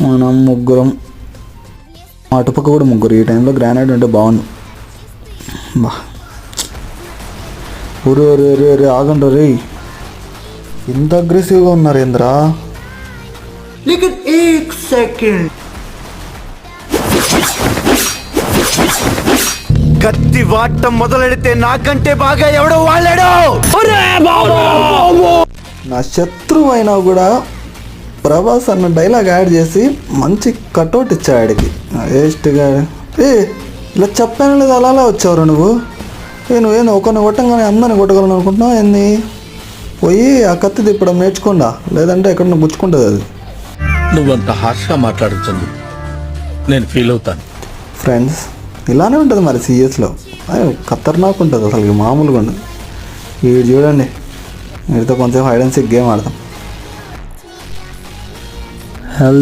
మనం ముగ్గురం, అటుపక్క కూడా ముగ్గురు. ఈ టైంలో గ్రానైట్ ఉంటే బాగుంది. బా రే ఆగండి రే, ఇంత అగ్రెసివ్గా ఉన్నారు ఏంద్రా? కత్తి వాడటం మొదలెడితే నాకంటే బాగా ఎవడో వాళ్ళాడు. నా శత్రువు అయినా కూడా ప్రభాస్ అన్న డైలాగ్ యాడ్ చేసి మంచి కట్అవుట్ ఇచ్చాడు ఆడికి. వేస్ట్గా ఇలా చెప్పాను లేదు, అలా వచ్చావురా నువ్వు. నువ్వేంది ఒకరిని కొట్టంగానే అందరిని కొట్టగలను అనుకుంటున్నావు ఏంది? పోయి ఆ కత్తి తిప్పడం నేర్చుకోండా, లేదంటే ఎక్కడన్నా గుచ్చుకుంటుంది అది. నువ్వంత హార్ష్గా మాట్లాడుతుంది, నేను ఫీల్ అవుతాను. ఫ్రెండ్స్ ఇలానే ఉంటుంది మరి సీరియస్లో, ఖతర్నాక్ ఉంటుంది అసలు, మామూలుగా ఉండదు. వీడు చూడండి, వీడితో కొంచెం హైడ్ అండ్ సీక్ గేమ్ ఆడతాం. హెల్త్